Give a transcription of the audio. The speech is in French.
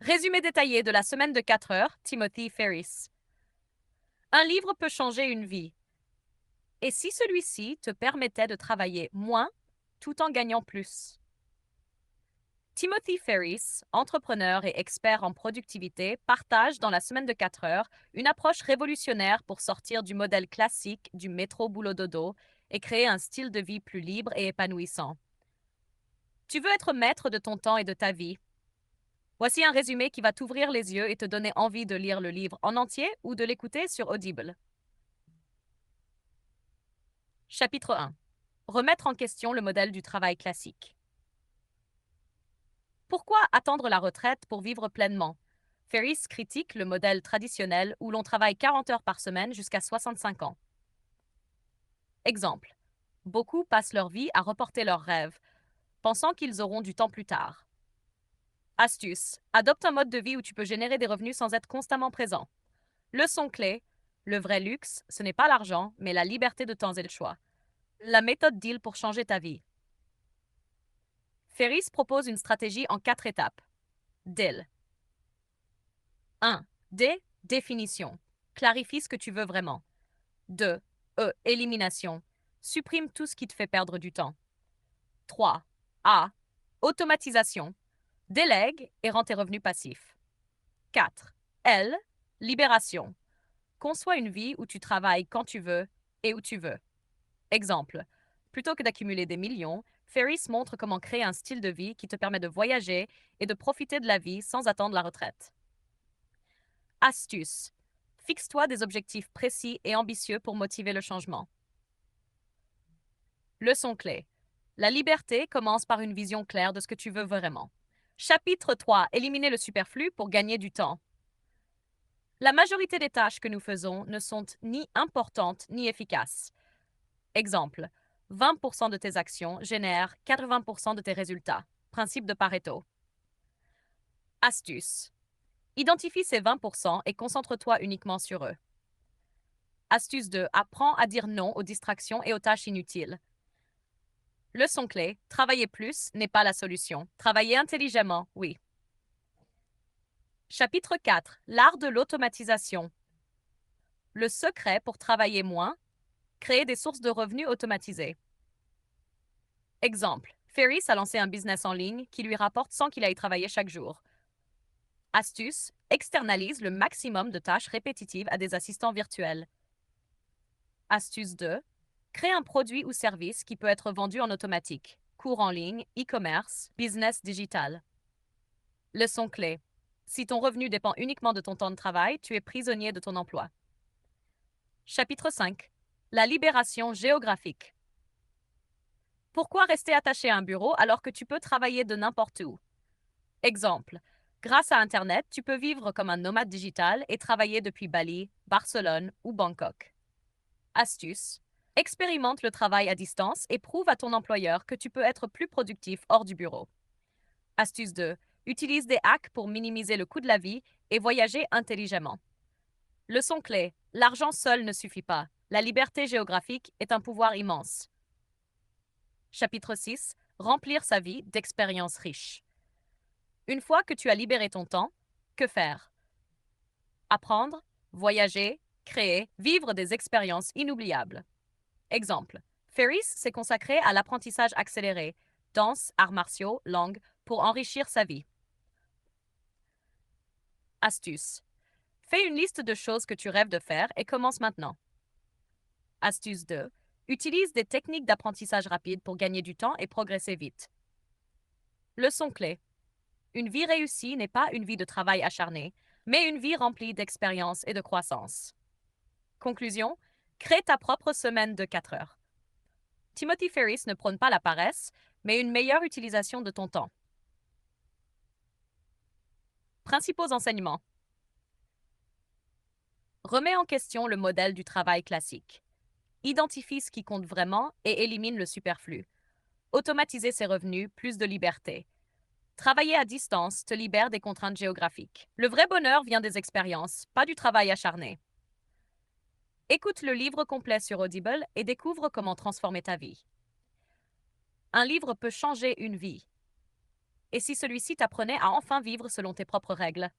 Résumé détaillé de la semaine de 4 heures, Timothy Ferris. Un livre peut changer une vie. Et si celui-ci te permettait de travailler moins tout en gagnant plus? Timothy Ferris, entrepreneur et expert en productivité, partage dans la semaine de 4 heures une approche révolutionnaire pour sortir du modèle classique du métro-boulot-dodo et créer un style de vie plus libre et épanouissant. Tu veux être maître de ton temps et de ta vie? Voici un résumé qui va t'ouvrir les yeux et te donner envie de lire le livre en entier ou de l'écouter sur Audible. Chapitre 1. Remettre en question le modèle du travail classique. Pourquoi attendre la retraite pour vivre pleinement? Ferris critique le modèle traditionnel où l'on travaille 40 heures par semaine jusqu'à 65 ans. Exemple. Beaucoup passent leur vie à reporter leurs rêves, pensant qu'ils auront du temps plus tard. Astuce. Adopte un mode de vie où tu peux générer des revenus sans être constamment présent. Leçon clé. Le vrai luxe, ce n'est pas l'argent, mais la liberté de temps et le choix. La méthode deal pour changer ta vie. Ferris propose une stratégie en 4 étapes. Deal. 1. D. Définition. Clarifie ce que tu veux vraiment. 2. E. Élimination. Supprime tout ce qui te fait perdre du temps. 3. A. Automatisation. Délègue et rends tes revenus passifs. 4. L. Libération. Conçois une vie où tu travailles quand tu veux et où tu veux. Exemple. Plutôt que d'accumuler des millions, Ferris montre comment créer un style de vie qui te permet de voyager et de profiter de la vie sans attendre la retraite. Astuce. Fixe-toi des objectifs précis et ambitieux pour motiver le changement. Leçon clé. La liberté commence par une vision claire de ce que tu veux vraiment. Chapitre 3. Éliminer le superflu pour gagner du temps. La majorité des tâches que nous faisons ne sont ni importantes ni efficaces. Exemple. 20% de tes actions génèrent 80% de tes résultats. Principe de Pareto. Astuce. Identifie ces 20% et concentre-toi uniquement sur eux. Astuce 2. Apprends à dire non aux distractions et aux tâches inutiles. Leçon clé. Travailler plus n'est pas la solution. Travailler intelligemment, oui. Chapitre 4. L'art de l'automatisation. Le secret pour travailler moins, créer des sources de revenus automatisées. Exemple. Ferris a lancé un business en ligne qui lui rapporte sans qu'il aille travailler chaque jour. Astuce. Externalise le maximum de tâches répétitives à des assistants virtuels. Astuce 2. Crée un produit ou service qui peut être vendu en automatique. Cours en ligne, e-commerce, business digital. Leçon clé. Si ton revenu dépend uniquement de ton temps de travail, tu es prisonnier de ton emploi. Chapitre 5. La libération géographique. Pourquoi rester attaché à un bureau alors que tu peux travailler de n'importe où? Exemple. Grâce à Internet, tu peux vivre comme un nomade digital et travailler depuis Bali, Barcelone ou Bangkok. Astuce. Expérimente le travail à distance et prouve à ton employeur que tu peux être plus productif hors du bureau. Astuce 2. Utilise des hacks pour minimiser le coût de la vie et voyager intelligemment. Leçon clé. L'argent seul ne suffit pas. La liberté géographique est un pouvoir immense. Chapitre 6. Remplir sa vie d'expériences riches. Une fois que tu as libéré ton temps, que faire? Apprendre, voyager, créer, vivre des expériences inoubliables. Exemple. Ferris s'est consacré à l'apprentissage accéléré, danse, arts martiaux, langue, pour enrichir sa vie. Astuce. Fais une liste de choses que tu rêves de faire et commence maintenant. Astuce 2. Utilise des techniques d'apprentissage rapide pour gagner du temps et progresser vite. Leçon clé. Une vie réussie n'est pas une vie de travail acharné, mais une vie remplie d'expérience et de croissance. Conclusion. Crée ta propre semaine de 4 heures. Timothy Ferris ne prône pas la paresse, mais une meilleure utilisation de ton temps. Principaux enseignements. Remets en question le modèle du travail classique. Identifie ce qui compte vraiment et élimine le superflu. Automatiser ses revenus, plus de liberté. Travailler à distance te libère des contraintes géographiques. Le vrai bonheur vient des expériences, pas du travail acharné. Écoute le livre complet sur Audible et découvre comment transformer ta vie. Un livre peut changer une vie. Et si celui-ci t'apprenait à enfin vivre selon tes propres règles?